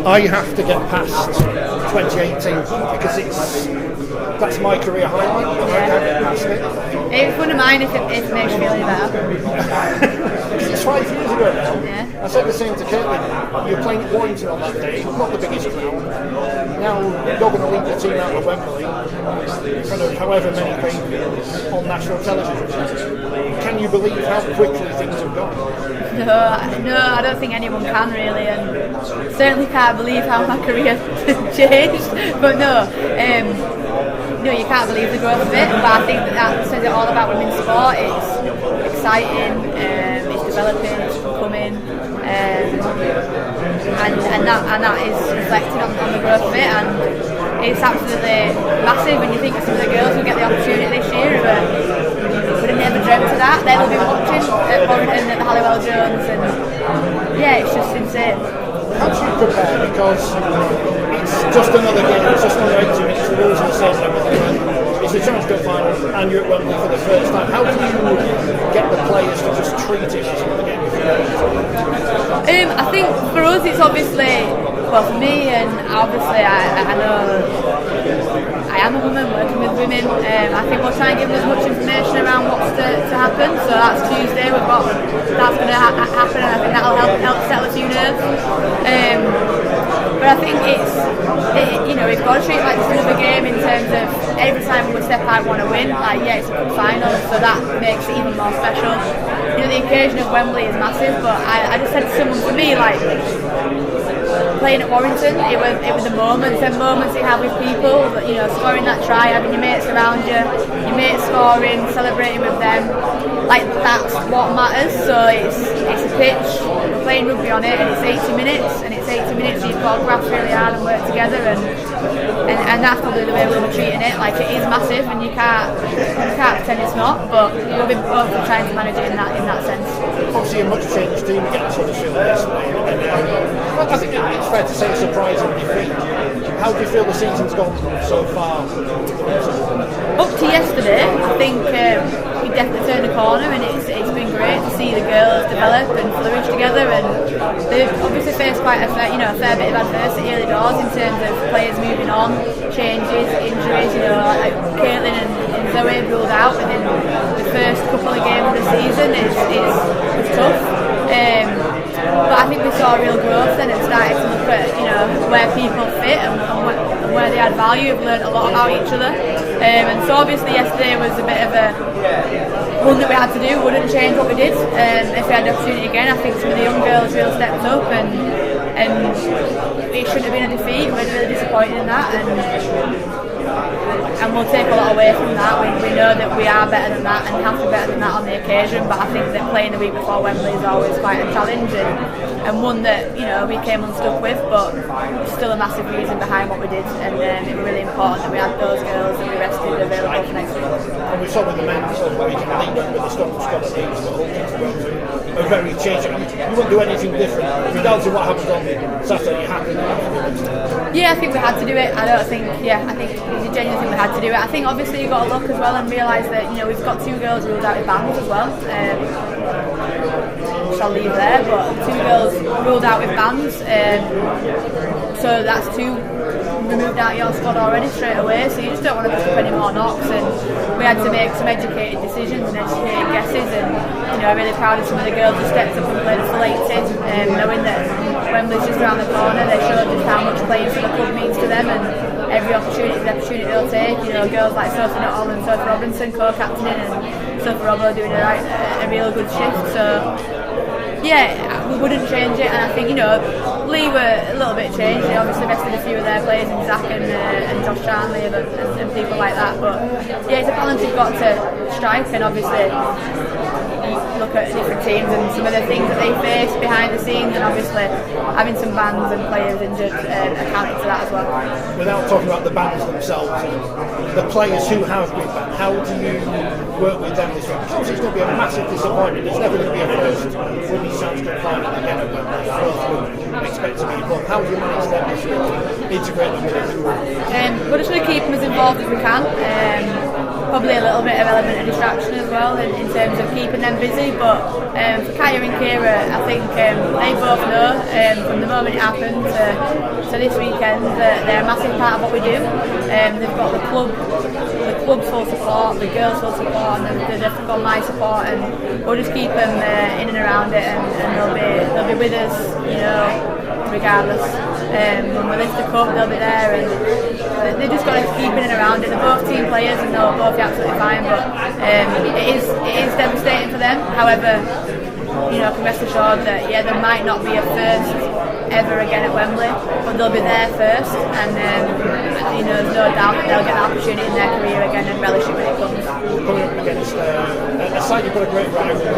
I have to get past 2018 because that's my career highlight. I can't get past it. It's one of mine if it makes you feel any better. It's 5 years ago now. Yeah. I said the same to Caitlin. You're playing at Warrington on that day, not the biggest crowd. Now you're going to lead the team out of Wembley in front of however many people on national television. Can you believe how quickly things have gone? No, I don't think anyone can really, and certainly can't believe how my career changed. But no, you can't believe the growth of it. But I think that says it all about women's sport. It's exciting, it's developing, it's becoming, and that is reflected on the growth of it. And it's absolutely massive when you think of some of the girls who get the opportunity this year. Would have never dreamt of that. They will be watching at Warrington at the Halliwell Jones, and yeah, it's just insane. How do you prepare? Because it's just another game, it's just another 80 minutes, the rules are the same and everything. It's a Challenge Cup final and you're at Wembley for the first time. How do you get the players to just treat it as another game? I think for us it's obviously, well for me and obviously I know I am a woman working with women. I think we'll try and give them as much information around what's to happen. So that's Tuesday. That's going to happen, and I think that'll help settle a few nerves. But I think we've got to treat it like this another game in terms of every time we step out, want to win. Like it's a cup final, so that makes it even more special. The occasion of Wembley is massive, but I just said to someone, for me, like, playing at Warrington, it was the moments you have with people, but, scoring that try, having your mates around you, your mates scoring, celebrating with them, like that's what matters. So it's a pitch, we're playing rugby on it, and it's 80 minutes, so you've got to graft really hard and work together, and that's probably the way we'll be treating it. Like, it is massive, and you can't pretend it's not, but we'll be both trying to manage it in that sense. Obviously a much changed team again, sort of feeling yesterday. I think it's fair to say a surprising defeat. How do you feel the season's gone so far? Up to yesterday, I think we definitely turned the corner, and it's been great to see the girls develop and flourish together. And they've obviously faced quite a fair bit of adversity early doors in terms of players moving on, changes, injuries. Like Caitlin and Zoe ruled out within the first couple of games of the season. It's tough. But I think we saw real growth then and started to look at where people fit and where they add value. We've learned a lot about each other, and so obviously yesterday was a bit of one that we had to do. Wouldn't change what we did if we had the opportunity again. I think some of the young girls really stepped up, and it shouldn't have been a defeat. We're really disappointed in that, and we'll take a lot away from that. We know that we are better than that and have to be better than that on the occasion, but I think that playing the week before Wembley is always quite a challenge, and one that we came unstuck with, but still a massive reason behind what we did, and it was really important that we had those girls that we rested available for next week. And we saw with the men sort of week in the league with the Scottish Leagues, the whole thing are very changing. You won't do anything different regardless of what happens on Saturday. You have to do it. Yeah, I think we had to do it. I think we genuinely think we had to do it. I think obviously you've got to look as well and realise that we've got 2 girls ruled out with bands as well. Shall leave there, but 2 girls ruled out with bands, so that's 2 removed out of your squad already straight away, so you just don't want to pick up any more knocks, and we had to make some educated decisions and educated guesses, and I'm really proud of some of the girls who stepped up and played a full 80, knowing that Wembley's just around the corner. They showed just how much playing for the club means to them, and every opportunity they'll take. Girls like Sophie Nuttall and Sophie Robinson co-captaining, and Sophie Robbo doing a real good shift, so yeah, we wouldn't change it. And I think Lee were a little bit changed. They obviously rested a few of their players in Zach and Josh Charnley and people like that, but yeah, it's a balance you've got to strike, and obviously look at different teams and some of the things that they face behind the scenes, and obviously having some bans and players injured accounted to that as well. Without talking about the bans themselves, the players who have been banned, how do you work with them this week? Because it's going to be a massive disappointment. It's never going to be a first Women's Challenge Cup final again at Wembley. Both would expect to be involved. How do you manage them this week? Integrate them with everyone? We're just going to keep them as involved as we can. probably a little bit of element of distraction as well in terms of keeping them busy. But for Kaya and Kira, I think they both know from the moment it happened to this weekend that they're a massive part of what we do. They've got the club's full support, the girls' full support, and they've got my support, and we'll just keep them in and around it, and they'll be with us, regardless. When we lift the cup, they'll be there, and they just got to keep in and around it. They're both team players, and they'll both be absolutely fine. But it is devastating for them. However, can rest assured that there might not be a first ever again at Wembley, but they'll be there first, and there's no doubt that they'll get an opportunity in their career again and relish it when it comes. Coming up against a side you've got a great rivalry.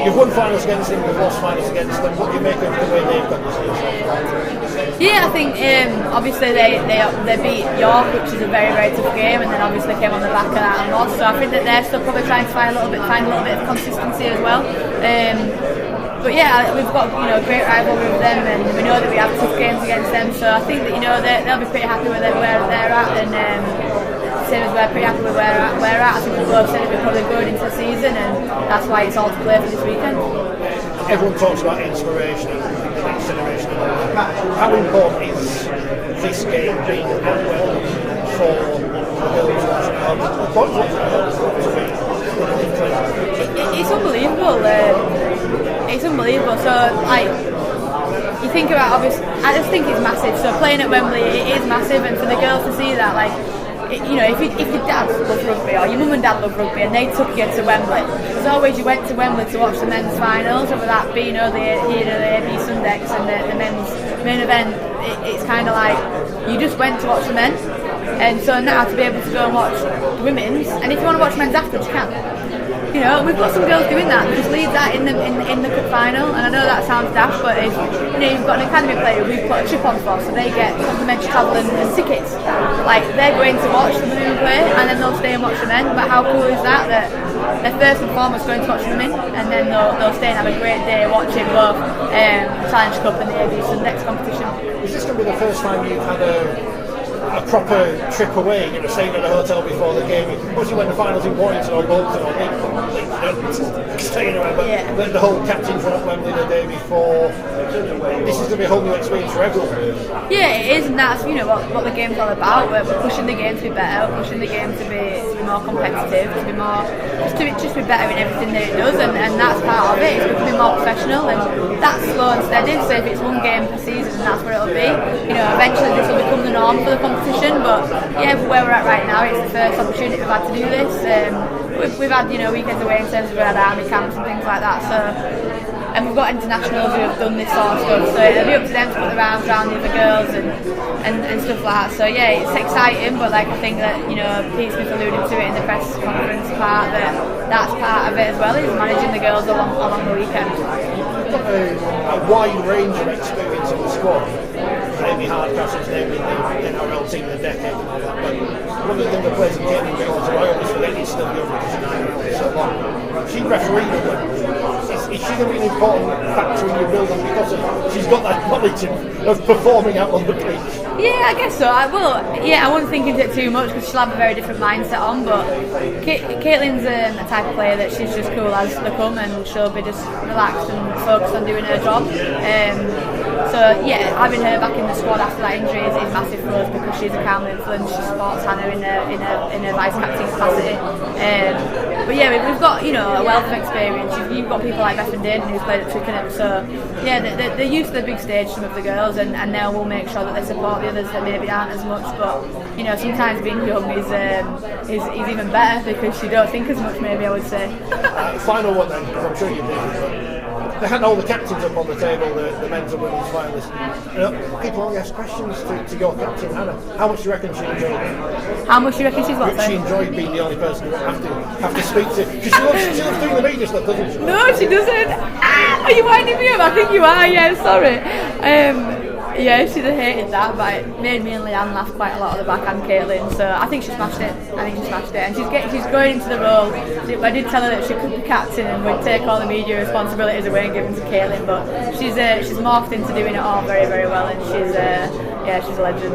You've won finals against them, you've lost finals against them. What do you make of the way they've got this season? Yeah, I think obviously they beat York, which is a very, very tough game, and then obviously came on the back of that and lost. So I think that they're still probably trying to find a little bit of consistency as well. But yeah, we've got great rivalry with them, and we know that we have tough games against them. So I think that they'll be pretty happy with where they're at, and same as we're pretty happy with where we're at. I think we both said it'll be probably good into the season, and that's why it's all to play for this weekend. Everyone talks about inspiration and the next generation. How important is this game being at Wembley for the girls watching home? It's unbelievable. It's unbelievable. So, you think about, obviously, I just think it's massive. So playing at Wembley, it is massive, and for the girls to see that, if your dad loved rugby or your mum and dad loved rugby and they took you to Wembley, as always you went to Wembley to watch the men's finals, whether that be the AB Sundex and the men's main event. It's kind of like you just went to watch the men, and so now to be able to go and watch the women's, and if you want to watch men's afterwards, you can. We've got some girls doing that. Just lead that in the cup final, and I know that sounds daft, but if you've got an academy player who we've put a chip on for, so they get complimentary travel and tickets. They're going to watch the women play, and then they'll stay and watch the men. But how cool is that? That they're first and foremost going to watch the men, and then they'll stay and have a great day watching both Challenge Cup and the AB Sundex competition. Is this going to be the first time you've had a proper trip away, staying at a hotel before the game? Obviously when the finals in Warrington or Bolton or staying around, but the whole captain's run at Wembley the day before, this is going to be a whole new experience for everyone. Yeah, it is, and that's what the game's all about. We're pushing the game to be better, pushing the game to be more competitive, to be more, just be better in everything that it does, and that's part of it. It's becoming more professional, and that's slow and steady. So if it's one game per season, that's where it'll be. Eventually this will become the norm for the competition, but where we're at right now, it's the first opportunity we've had to do this. We've had weekends away in terms of we had army camps and things like that, so, and we've got internationals who have done this sort of stuff, so it'll be up to them to put their arms around the other girls and stuff like that. So it's exciting, but I think that Pete Smith alluded to it in the press conference part, that's part of it as well, is managing the girls along the weekend. We've got a wide range of experience in the squad. Amy Hardcastle's name in the NRL team in a decade and all that, but one of the things the players in Caitlin Reynolds, who I always forget is still young because she's 9 for so long, she refereed them. Is she going to be an important factor in your building because she's got that knowledge of performing out on the pitch? Yeah, I guess so. I wouldn't think into it too much because she'll have a very different mindset on, but Caitlin's a type of player that she's just cool as they come, and she'll be just relaxed and focused on doing her job. So having her back in the squad after that injury is massive for us because she's a calm influence. She supports Hannah in her vice captain capacity. But we've got a wealth of experience. You've got people like Beth and Dayton who's played at Twickenham. So they're used to the big stage, some of the girls, and now we'll make sure that they support the others that maybe aren't as much. But sometimes being young is even better because you don't think as much. Maybe I would say. Final one then, because I'm sure you did. They had all the captains up on the table, the men's and women's finalists. People only ask questions to your captain, Hannah. How much do you reckon she enjoyed it? How much do you reckon she's what? She enjoyed being the only person you have to speak to. Because she loves doing the media stuff, doesn't she? No, she doesn't. Are you winding me up? I think you are, sorry. She'd have hated that, but it made me and Leanne laugh quite a lot at the back, and Caitlin, so I think she smashed it. And she's going into the role. I did tell her that she could be captain and would take all the media responsibilities away and give them to Caitlin, but she's morphed into doing it all very, very well, and she's a legend.